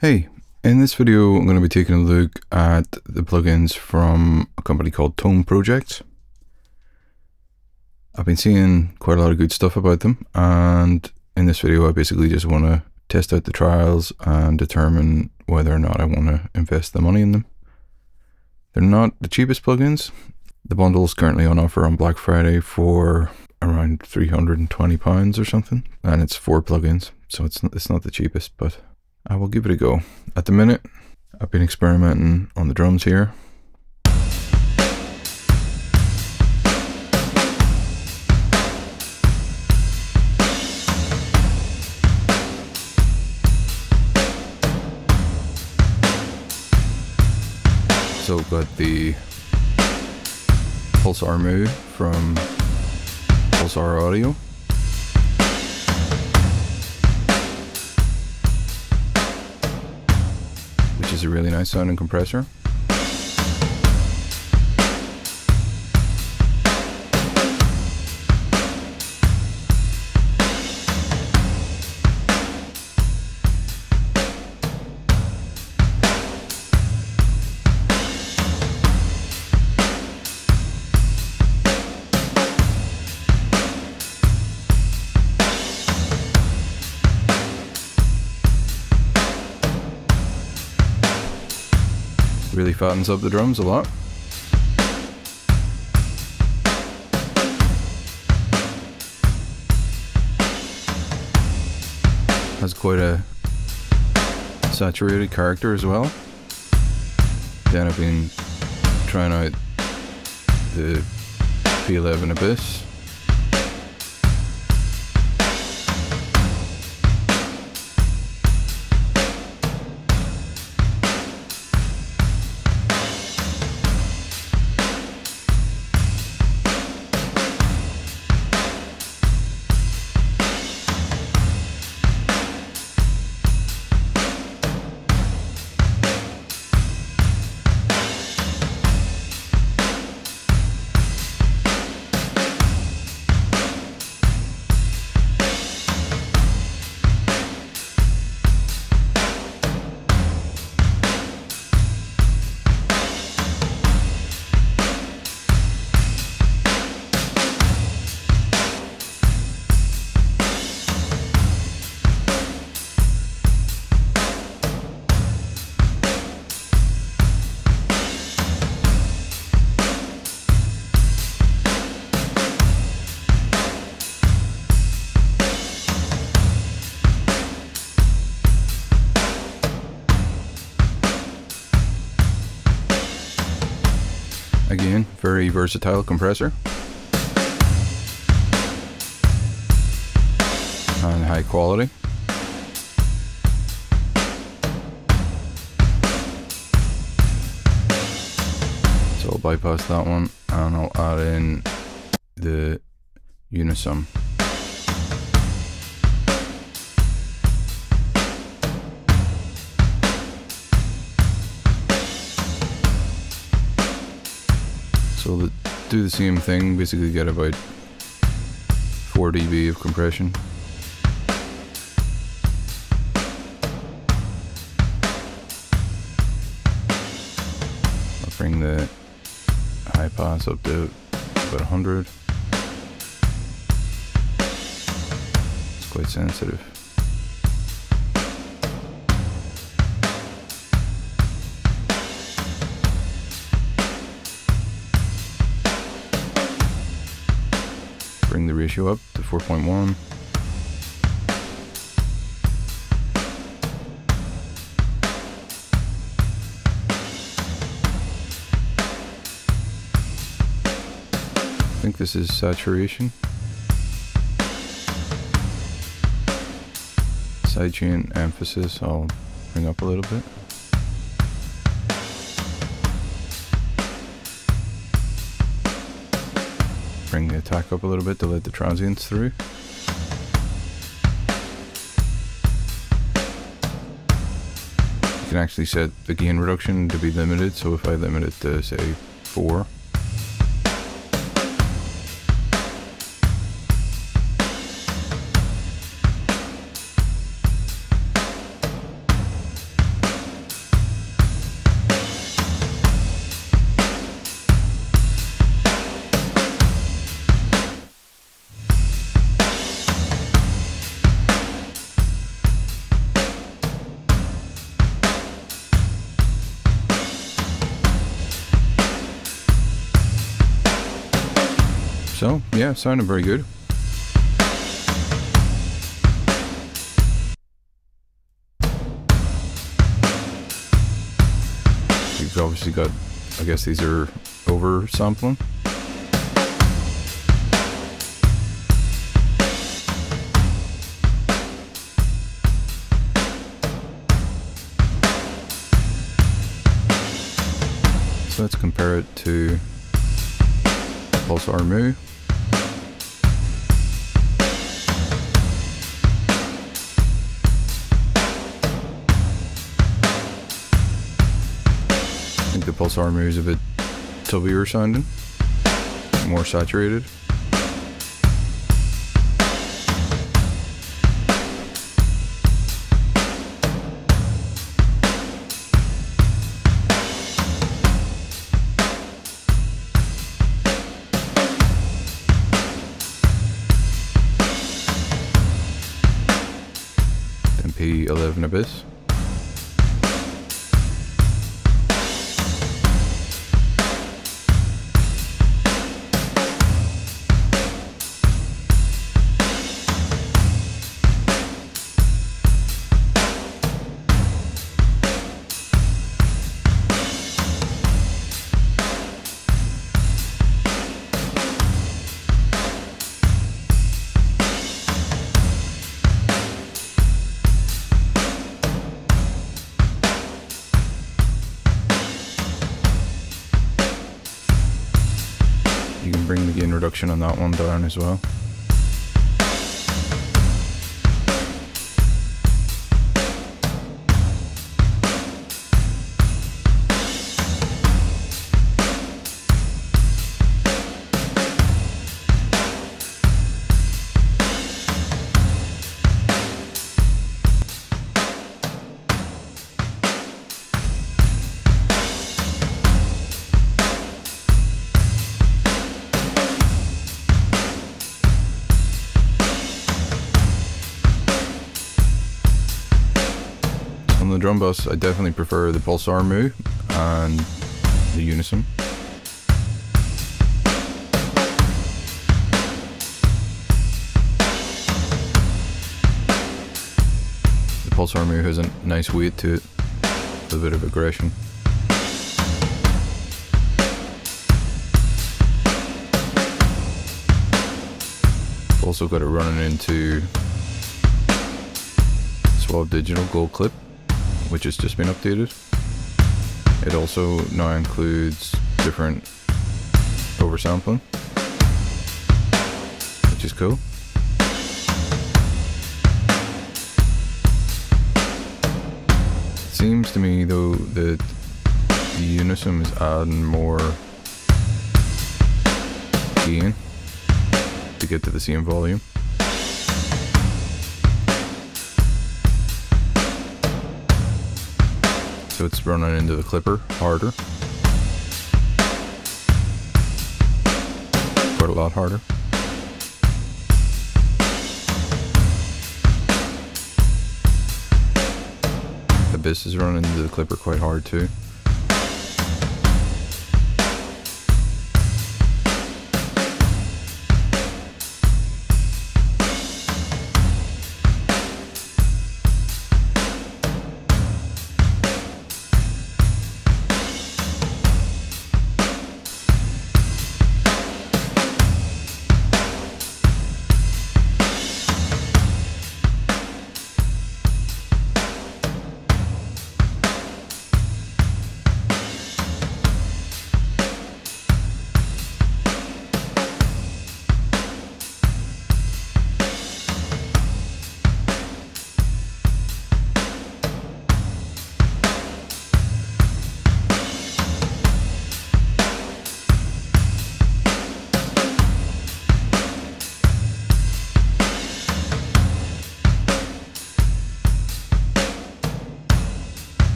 Hey, in this video I'm going to be taking a look at the plugins from a company called Tone Projects. I've been seeing quite a lot of good stuff about them, and in this video I basically just want to test out the trials and determine whether or not I want to invest the money in them. They're not the cheapest plugins. The bundle is currently on offer on Black Friday for around £320 or something, and it's 4 plugins, so it's not the cheapest, but I will give it a go. At the minute, I've been experimenting on the drums here. So I've got the Pulsar Move from Pulsar Audio. Which is a really nice sounding compressor. Really fattens up the drums a lot. Has quite a saturated character as well. Then I've been trying out the P11 Abyss. Again, very versatile compressor. And high quality. So I'll bypass that one and I'll add in the Unisum. So we'll do the same thing, basically get about 4 dB of compression. I'll bring the high pass up to about 100. It's quite sensitive. Bring the ratio up to 4.1. I think this is saturation. Sidechain emphasis I'll bring up a little bit. Bring the attack up a little bit to let the transients through. You can actually set the gain reduction to be limited, so if I limit it to say 4, So yeah, sounded very good. You've obviously got, I guess these are over sampling. So let's compare it to Pulsar Moo. I think the Pulsar Moo is a bit tubbier sounding, more saturated. MP11 Abyss. You can bring the gain reduction on that one down as well. On the drum bus, I definitely prefer the Pulsar Moo and the Unison. The Pulsar Moo has a nice weight to it, with a bit of aggression. Also got it running into Suave Digital Gold Clip, which has just been updated. It also now includes different oversampling, which is cool. It seems to me though that the Unison is adding more gain to get to the same volume. So it's running into the clipper harder. Quite a lot harder. Abyss is running into the clipper quite hard too.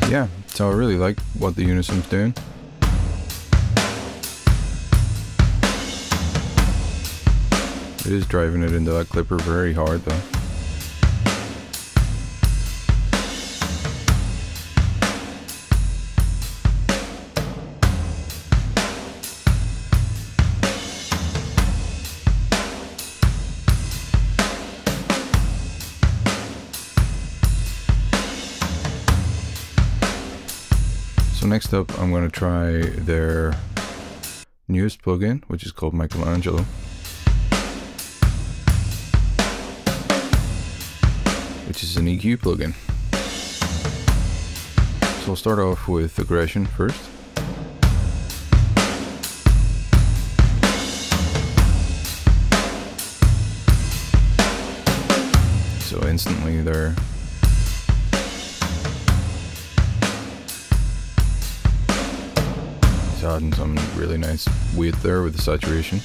Yeah, so I really like what the Unison's doing. It is driving it into that clipper very hard though. So next up, I'm going to try their newest plugin, which is called Michelangelo, which is an EQ plugin. So I'll start off with aggression first. So instantly there. It's adding some really nice weight there with the saturation.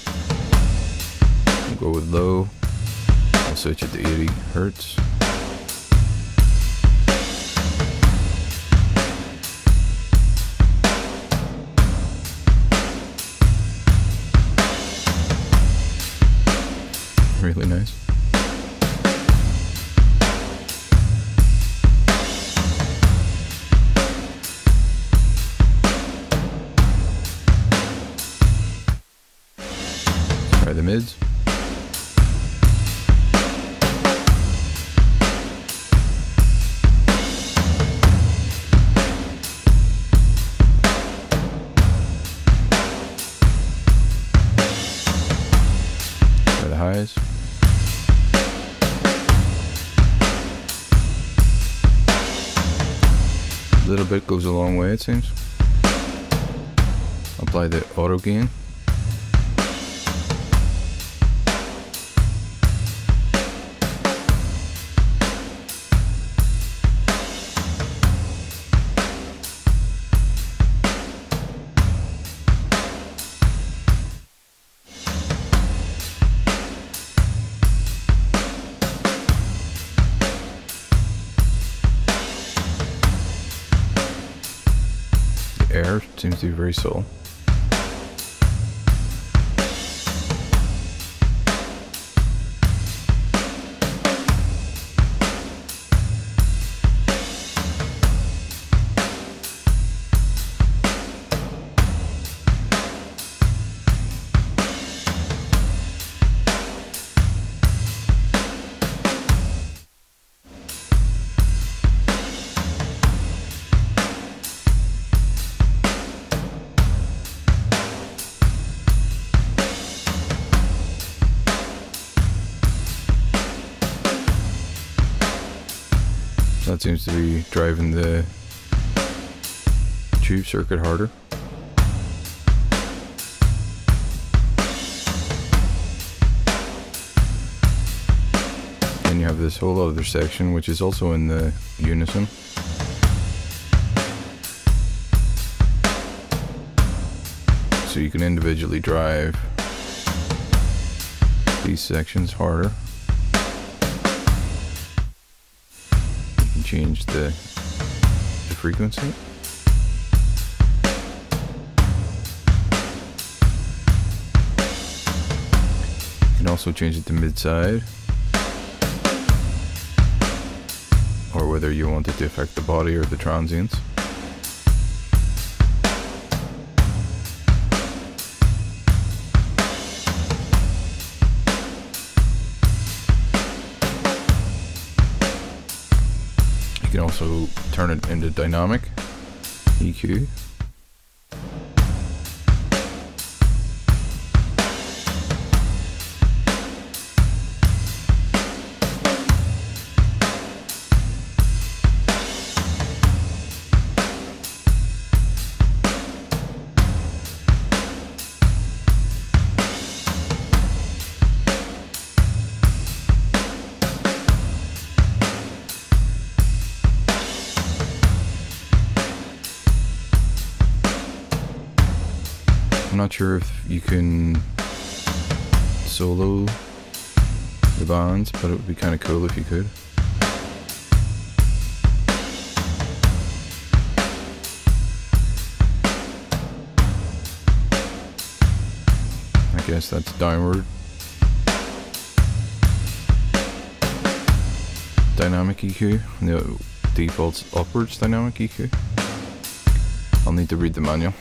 We'll go with low. I'll switch it to 80 Hertz. Really nice. Try the mids. Try the highs. A little bit goes a long way, it seems. Apply the auto gain. Air seems to be very subtle. That seems to be driving the tube circuit harder. Then you have this whole other section which is also in the unison. So you can individually drive these sections harder. Change the frequency. You can also change it to mid-side, or whether you want it to affect the body or the transients. You can also turn it into dynamic EQ. I'm not sure if you can solo the bands, but it would be kind of cool if you could. I guess that's downward dynamic EQ. No, default's upwards dynamic EQ. I'll need to read the manual.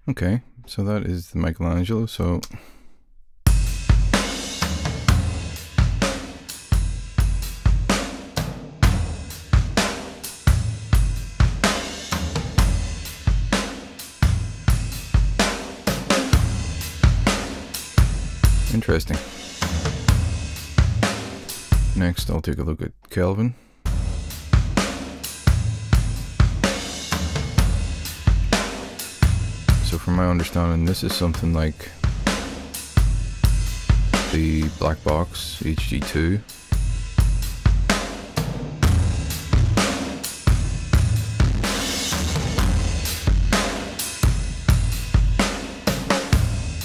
Okay, so that is the Michelangelo. So interesting. Next, I'll take a look at Kelvin. So from my understanding, this is something like the Black Box HG2.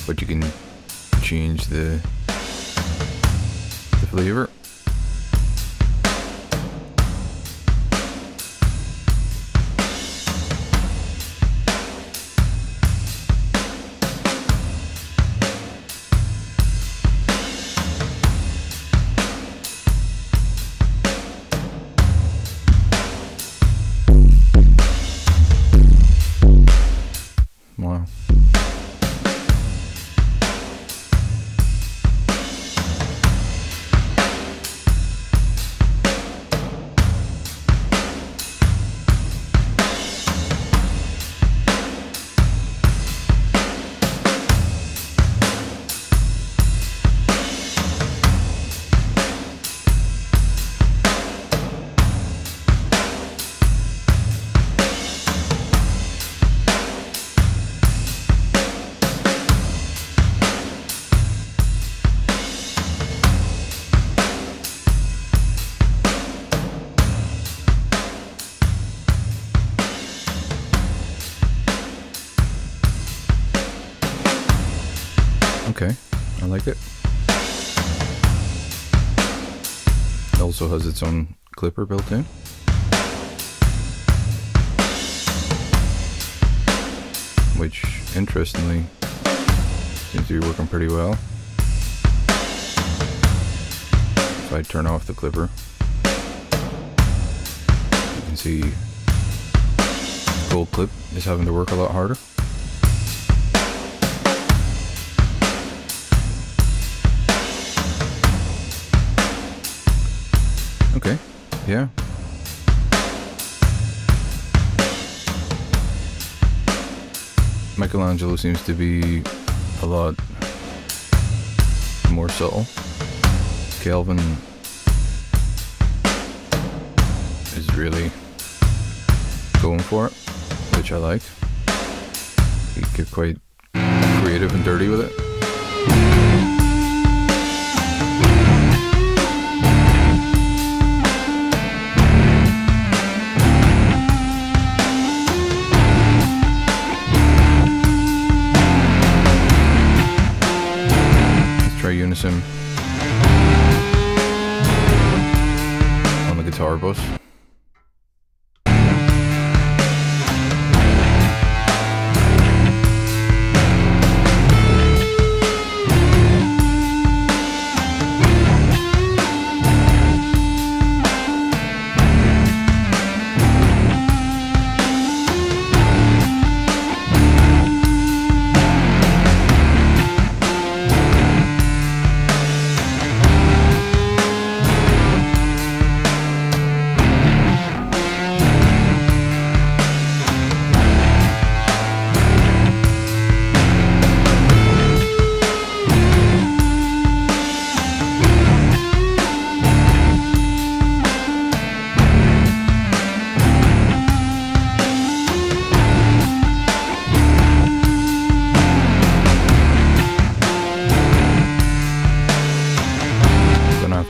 But you can change the flavor. Wow. Okay, I like it. It also has its own clipper built in. Which, interestingly, seems to be working pretty well. If I turn off the clipper, you can see Gold Clip is having to work a lot harder. Okay, yeah. Michelangelo seems to be a lot more subtle. Kelvin is really going for it, which I like. You get quite creative and dirty with it. Unison on the guitar bus.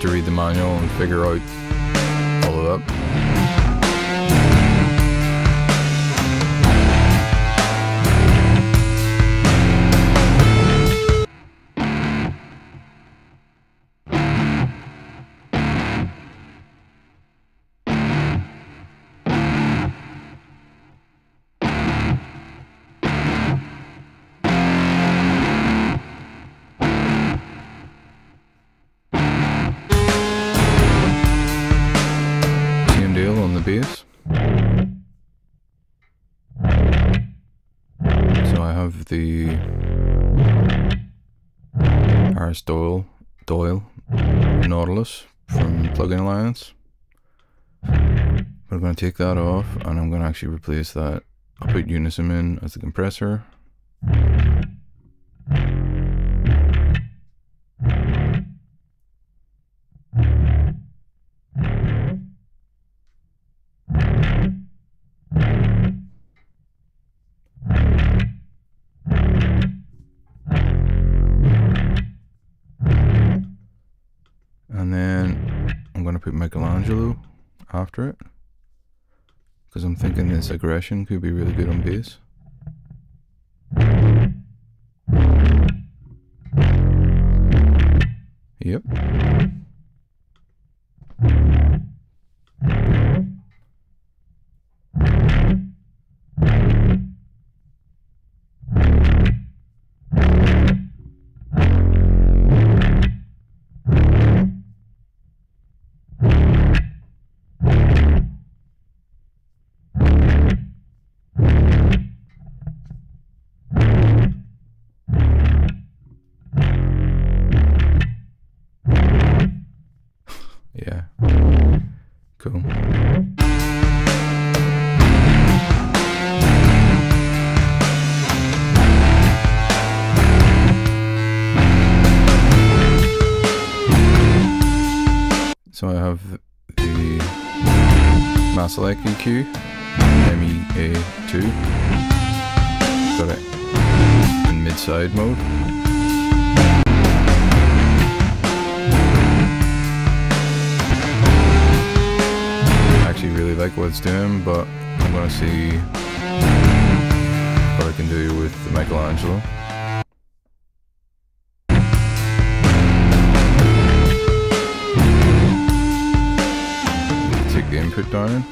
To read the manual and figure out all of that. have the Harris Doyle Nautilus from Plugin Alliance. But I'm going to take that off and I'm going to actually replace that. I'll put Unison in as the compressor. And then I'm going to put Michelangelo after it, because I'm thinking this aggression could be really good on bass. Yep. Yeah. Cool. So I have the Maselec EQ, MEA2. Got it in mid-side mode. Really like what it's doing, but I'm gonna see what I can do with the Michelangelo. Take the input down.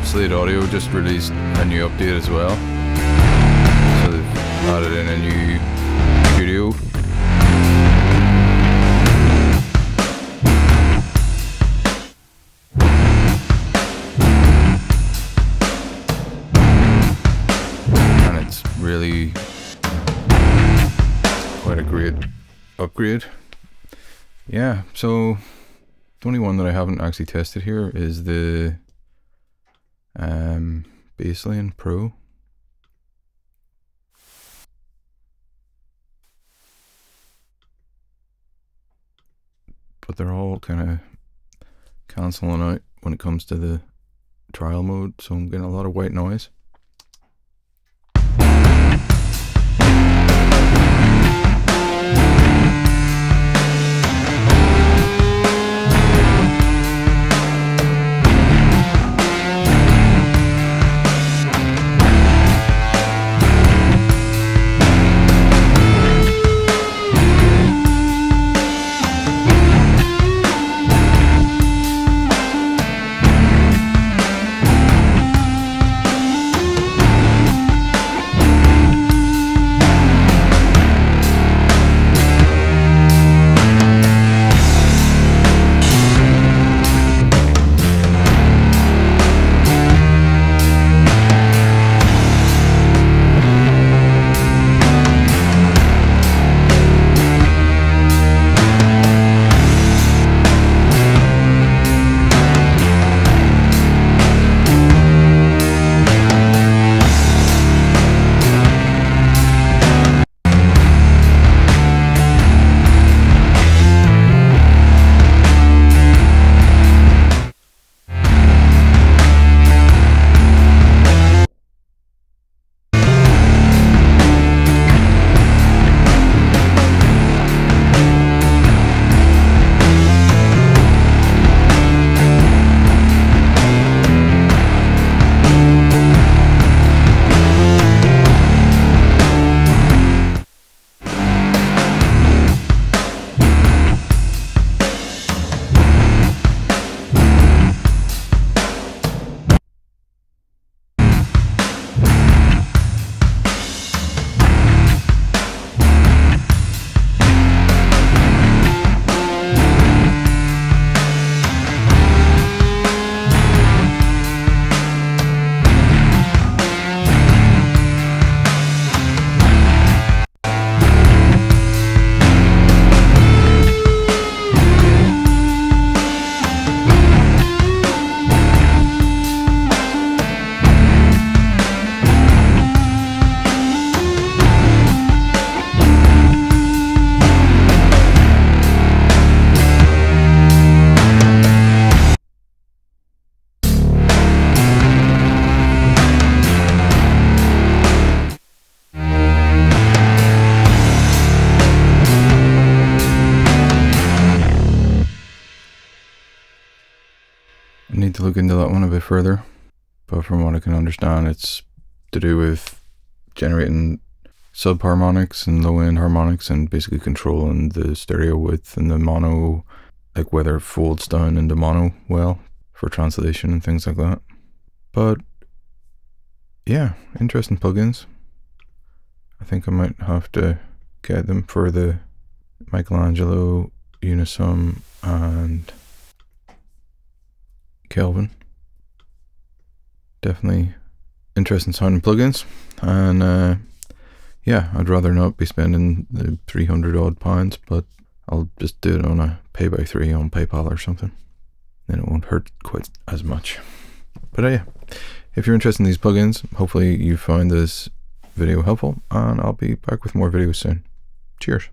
Slate Audio just released a new update as well. So they've added in a new studio. And it's really quite a great upgrade. Yeah, so the only one that I haven't actually tested here is the Bassline Pro. But they're all kind of cancelling out when it comes to the trial mode, so I'm getting a lot of white noise. I need to look into that one a bit further, but from what I can understand, it's to do with generating subharmonics and low-end harmonics and basically controlling the stereo width and the mono, like whether it folds down into mono well for translation and things like that. But yeah, interesting plugins. I think I might have to get them for the Michelangelo, Unisum and Kelvin. Definitely interesting sounding plugins, and yeah, I'd rather not be spending the 300 odd pounds, but I'll just do it on a pay by 3 on PayPal or something, then it won't hurt quite as much. But yeah, if you're interested in these plugins, hopefully you found this video helpful, and I'll be back with more videos soon. Cheers.